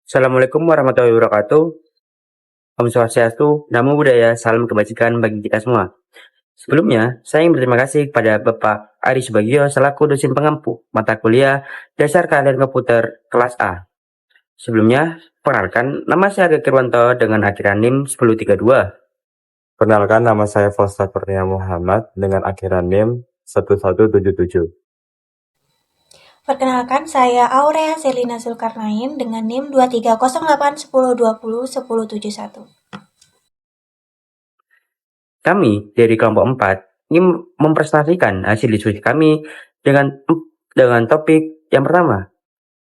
Assalamualaikum warahmatullahi wabarakatuh. Om Swastiastu, Namo Buddhaya, salam kebajikan bagi kita semua. Sebelumnya, saya ingin berterima kasih kepada Bapak Ari Subagio selaku dosen pengampu mata kuliah Dasar Keahlian Komputer kelas A. Sebelumnya, perkenalkan, nama saya Agak Kirwanto dengan akhiran NIM 1032. Perkenalkan, nama saya Faustad Kurnia Muhammad dengan akhiran NIM 1177. Perkenalkan, saya Aurea Selina Zulkarnain dengan NIM 230810201071. Kami dari kelompok 4 ingin mempresentasikan hasil diskusi kami dengan topik yang pertama,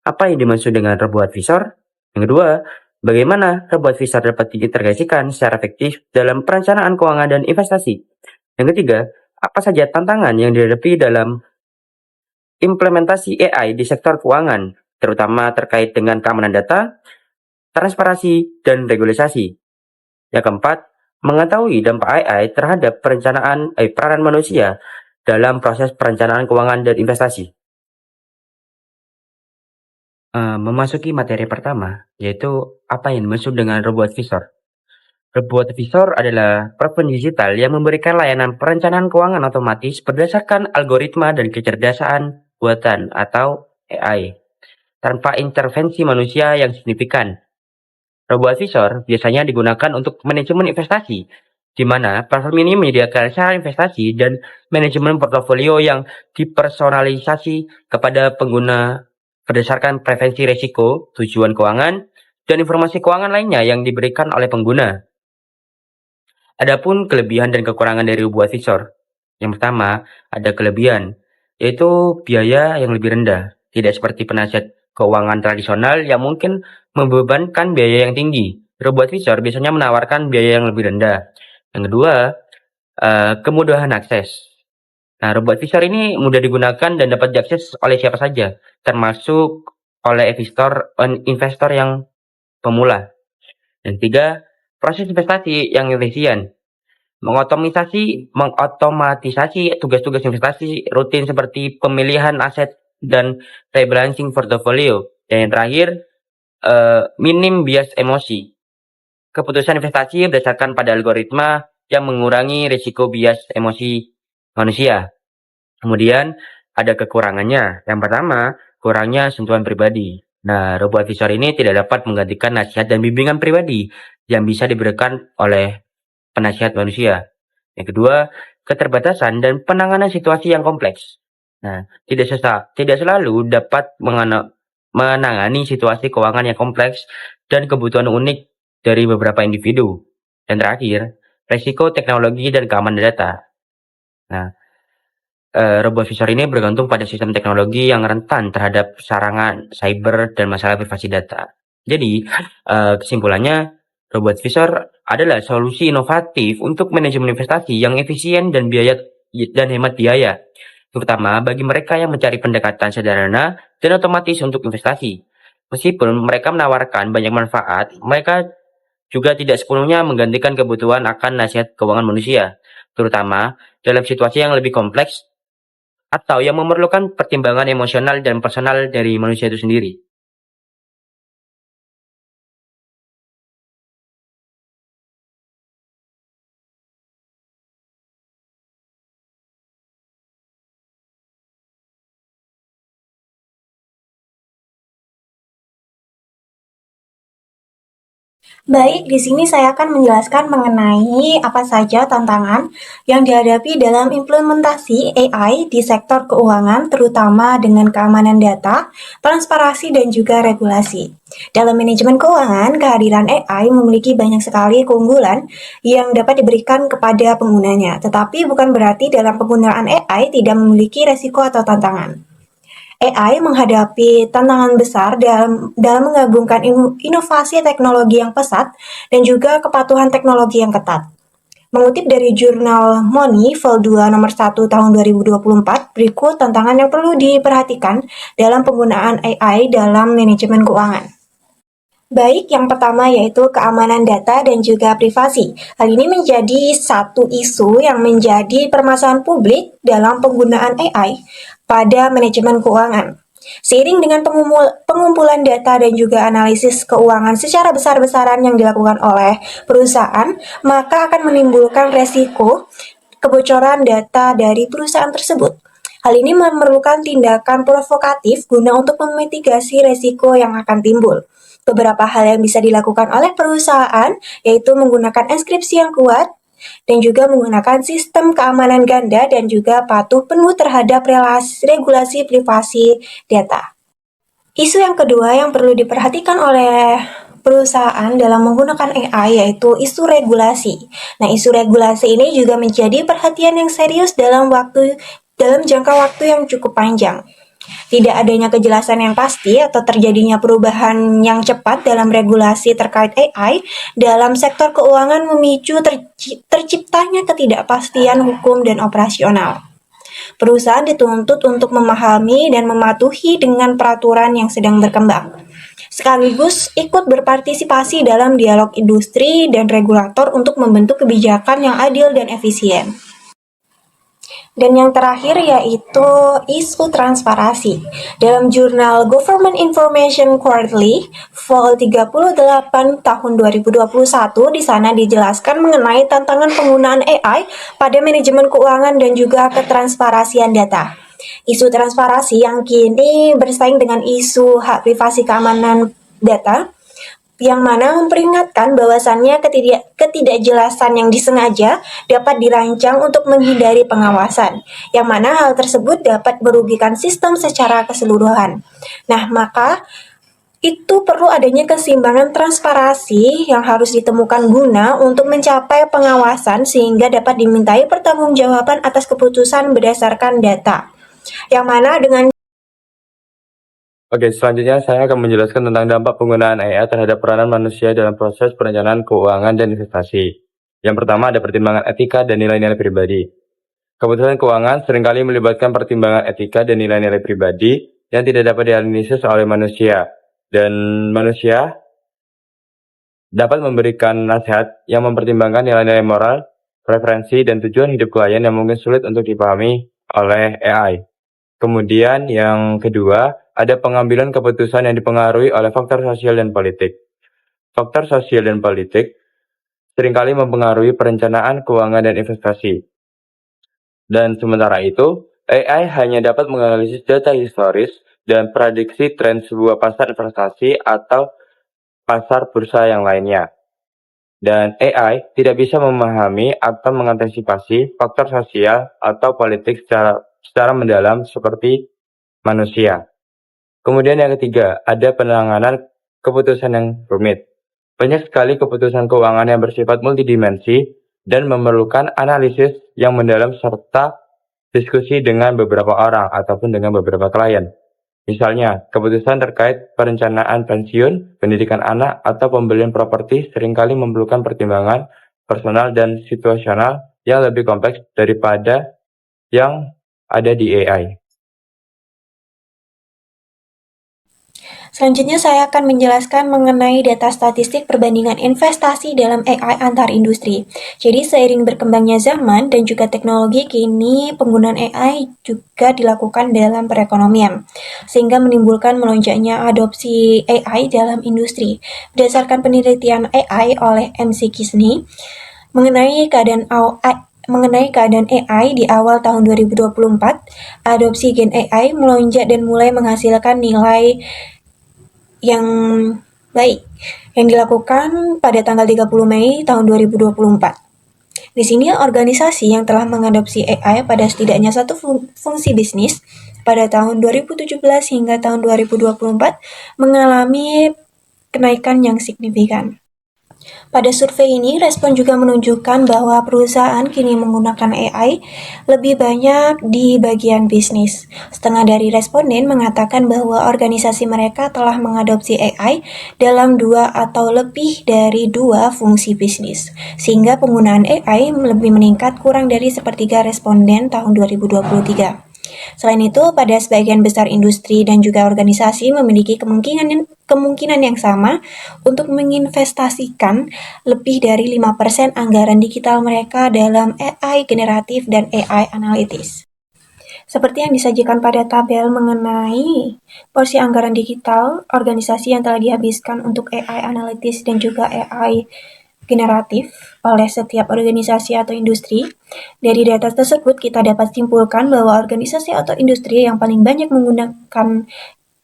apa yang dimaksud dengan robot advisor? Yang kedua, bagaimana robot advisor dapat diintegrasikan secara efektif dalam perencanaan keuangan dan investasi? Yang ketiga, apa saja tantangan yang dihadapi dalam implementasi AI di sektor keuangan, terutama terkait dengan keamanan data, transparansi, dan regulasi? Yang keempat, mengetahui dampak AI terhadap peranan manusia dalam proses perencanaan keuangan dan investasi. Memasuki materi pertama, yaitu apa yang dimaksud dengan robot advisor. Robot advisor adalah platform digital yang memberikan layanan perencanaan keuangan otomatis berdasarkan algoritma dan kecerdasan buatan atau AI, tanpa intervensi manusia yang signifikan. Robot advisor biasanya digunakan untuk manajemen investasi, di mana platform ini menyediakan saran investasi dan manajemen portofolio yang dipersonalisasi kepada pengguna berdasarkan preferensi risiko, tujuan keuangan, dan informasi keuangan lainnya yang diberikan oleh pengguna. Adapun kelebihan dan kekurangan dari robot advisor. Yang pertama, ada kelebihan, yaitu biaya yang lebih rendah, tidak seperti penasihat keuangan tradisional yang mungkin membebankan biaya yang tinggi. Robot advisor biasanya menawarkan biaya yang lebih rendah. Yang kedua, kemudahan akses. Nah, robot advisor ini mudah digunakan dan dapat diakses oleh siapa saja, termasuk oleh investor yang pemula. Yang tiga, proses investasi yang efisien. Mengotomatisasi tugas-tugas investasi rutin seperti pemilihan aset dan rebalancing portfolio. Dan yang terakhir, minim bias emosi. Keputusan investasi berdasarkan pada algoritma yang mengurangi risiko bias emosi manusia. Kemudian ada kekurangannya. Yang pertama, kurangnya sentuhan pribadi. Nah, robot advisor ini tidak dapat menggantikan nasihat dan bimbingan pribadi yang bisa diberikan oleh penasihat manusia. Yang kedua, keterbatasan dan penanganan situasi yang kompleks. Nah, tidak selalu dapat menangani situasi keuangan yang kompleks dan kebutuhan unik dari beberapa individu. Dan terakhir, risiko teknologi dan keamanan data. Nah, robot advisor ini bergantung pada sistem teknologi yang rentan terhadap serangan cyber dan masalah privasi data. Jadi, kesimpulannya, robot advisor adalah solusi inovatif untuk manajemen investasi yang efisien dan hemat biaya, terutama bagi mereka yang mencari pendekatan sederhana dan otomatis untuk investasi. Meskipun mereka menawarkan banyak manfaat, mereka juga tidak sepenuhnya menggantikan kebutuhan akan nasihat keuangan manusia, terutama dalam situasi yang lebih kompleks atau yang memerlukan pertimbangan emosional dan personal dari manusia itu sendiri. Baik, di sini saya akan menjelaskan mengenai apa saja tantangan yang dihadapi dalam implementasi AI di sektor keuangan, terutama dengan keamanan data, transparansi, dan juga regulasi. Dalam manajemen keuangan, kehadiran AI memiliki banyak sekali keunggulan yang dapat diberikan kepada penggunanya, tetapi bukan berarti dalam penggunaan AI tidak memiliki resiko atau tantangan. AI menghadapi tantangan besar dalam menggabungkan inovasi teknologi yang pesat dan juga kepatuhan teknologi yang ketat. Mengutip dari jurnal Money Vol 2 nomor 1 tahun 2024, berikut tantangan yang perlu diperhatikan dalam penggunaan AI dalam manajemen keuangan. Baik, yang pertama yaitu keamanan data dan juga privasi. Hal ini menjadi satu isu yang menjadi permasalahan publik dalam penggunaan AI pada manajemen keuangan. Seiring dengan pengumpulan data dan juga analisis keuangan secara besar-besaran yang dilakukan oleh perusahaan, maka akan menimbulkan resiko kebocoran data dari perusahaan tersebut. Hal ini memerlukan tindakan provokatif guna untuk memitigasi resiko yang akan timbul. Beberapa hal yang bisa dilakukan oleh perusahaan yaitu menggunakan enkripsi yang kuat, dan juga menggunakan sistem keamanan ganda dan juga patuh penuh terhadap regulasi privasi data. Isu yang kedua yang perlu diperhatikan oleh perusahaan dalam menggunakan AI yaitu isu regulasi. Nah, isu regulasi ini juga menjadi perhatian yang serius dalam jangka waktu yang cukup panjang. Tidak adanya kejelasan yang pasti atau terjadinya perubahan yang cepat dalam regulasi terkait AI dalam sektor keuangan memicu terciptanya ketidakpastian hukum dan operasional. Perusahaan dituntut untuk memahami dan mematuhi dengan peraturan yang sedang berkembang, sekaligus ikut berpartisipasi dalam dialog industri dan regulator untuk membentuk kebijakan yang adil dan efisien. Dan yang terakhir yaitu isu transparansi. Dalam jurnal Government Information Quarterly, Vol 38 tahun 2021, di sana dijelaskan mengenai tantangan penggunaan AI pada manajemen keuangan dan juga ketransparansian data. Isu transparansi yang kini bersaing dengan isu hak privasi keamanan data, yang mana memperingatkan bahwasannya ketidakjelasan yang disengaja dapat dirancang untuk menghindari pengawasan, yang mana hal tersebut dapat merugikan sistem secara keseluruhan. Nah, maka itu perlu adanya keseimbangan transparansi yang harus ditemukan guna untuk mencapai pengawasan sehingga dapat dimintai pertanggungjawaban atas keputusan berdasarkan data. Yang mana dengan Oke, selanjutnya saya akan menjelaskan tentang dampak penggunaan AI terhadap peranan manusia dalam proses perencanaan keuangan dan investasi. Yang pertama ada pertimbangan etika dan nilai-nilai pribadi. Keputusan keuangan seringkali melibatkan pertimbangan etika dan nilai-nilai pribadi yang tidak dapat dianalisis oleh manusia. Dan manusia dapat memberikan nasihat yang mempertimbangkan nilai-nilai moral, preferensi, dan tujuan hidup klien yang mungkin sulit untuk dipahami oleh AI. Kemudian yang kedua, ada pengambilan keputusan yang dipengaruhi oleh faktor sosial dan politik. Faktor sosial dan politik seringkali mempengaruhi perencanaan keuangan dan investasi. Dan sementara itu, AI hanya dapat menganalisis data historis dan prediksi tren sebuah pasar investasi atau pasar bursa yang lainnya. Dan AI tidak bisa memahami atau mengantisipasi faktor sosial atau politik secara mendalam seperti manusia. Kemudian yang ketiga, ada penanganan keputusan yang rumit. Banyak sekali keputusan keuangan yang bersifat multidimensi dan memerlukan analisis yang mendalam serta diskusi dengan beberapa orang ataupun dengan beberapa klien. Misalnya, keputusan terkait perencanaan pensiun, pendidikan anak, atau pembelian properti seringkali memerlukan pertimbangan personal dan situasional yang lebih kompleks daripada yang ada di AI. Selanjutnya saya akan menjelaskan mengenai data statistik perbandingan investasi dalam AI antar industri. Jadi seiring berkembangnya zaman dan juga teknologi, kini penggunaan AI juga dilakukan dalam perekonomian, sehingga menimbulkan melonjaknya adopsi AI dalam industri. Berdasarkan penelitian AI oleh MC Kisney, mengenai keadaan AI di awal tahun 2024, adopsi Gen AI melonjak dan mulai menghasilkan nilai yang baik yang dilakukan pada tanggal 30 Mei tahun 2024. Di sini organisasi yang telah mengadopsi AI pada setidaknya satu fungsi bisnis pada tahun 2017 hingga tahun 2024 mengalami kenaikan yang signifikan. Pada survei ini, respon juga menunjukkan bahwa perusahaan kini menggunakan AI lebih banyak di bagian bisnis. Setengah dari responden mengatakan bahwa organisasi mereka telah mengadopsi AI dalam 2 atau lebih dari 2 fungsi bisnis, sehingga penggunaan AI lebih meningkat kurang dari sepertiga responden tahun 2023. Selain itu, pada sebagian besar industri dan juga organisasi memiliki kemungkinan yang sama untuk menginvestasikan lebih dari 5% anggaran digital mereka dalam AI generatif dan AI analitis. Seperti yang disajikan pada tabel mengenai porsi anggaran digital organisasi yang telah dihabiskan untuk AI analitis dan juga AI generatif oleh setiap organisasi atau industri. Dari data tersebut kita dapat simpulkan bahwa organisasi atau industri yang paling banyak menggunakan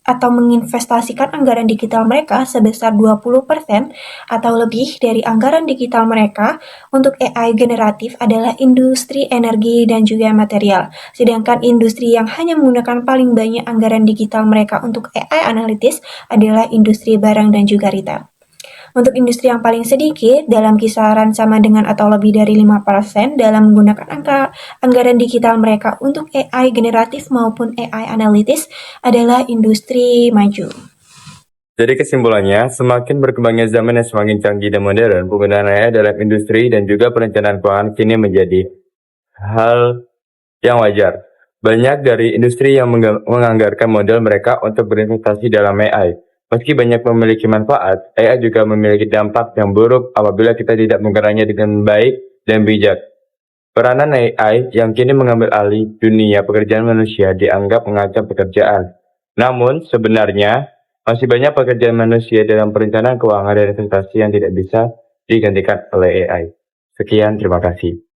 atau menginvestasikan anggaran digital mereka sebesar 20% atau lebih dari anggaran digital mereka untuk AI generatif adalah industri energi dan juga material. Sedangkan industri yang hanya menggunakan paling banyak anggaran digital mereka untuk AI analitis adalah industri barang dan juga retail. Untuk industri yang paling sedikit, dalam kisaran sama dengan atau lebih dari 5% dalam menggunakan anggaran digital mereka untuk AI generatif maupun AI analitis adalah industri maju. Jadi kesimpulannya, semakin berkembangnya zaman yang semakin canggih dan modern, penggunaan AI dalam industri dan juga perencanaan keuangan kini menjadi hal yang wajar. Banyak dari industri yang menganggarkan modal mereka untuk berinvestasi dalam AI. Meski banyak memiliki manfaat, AI juga memiliki dampak yang buruk apabila kita tidak menggunakannya dengan baik dan bijak. Peranan AI yang kini mengambil alih dunia pekerjaan manusia dianggap mengancam pekerjaan. Namun, sebenarnya masih banyak pekerjaan manusia dalam perencanaan keuangan dan investasi yang tidak bisa digantikan oleh AI. Sekian, terima kasih.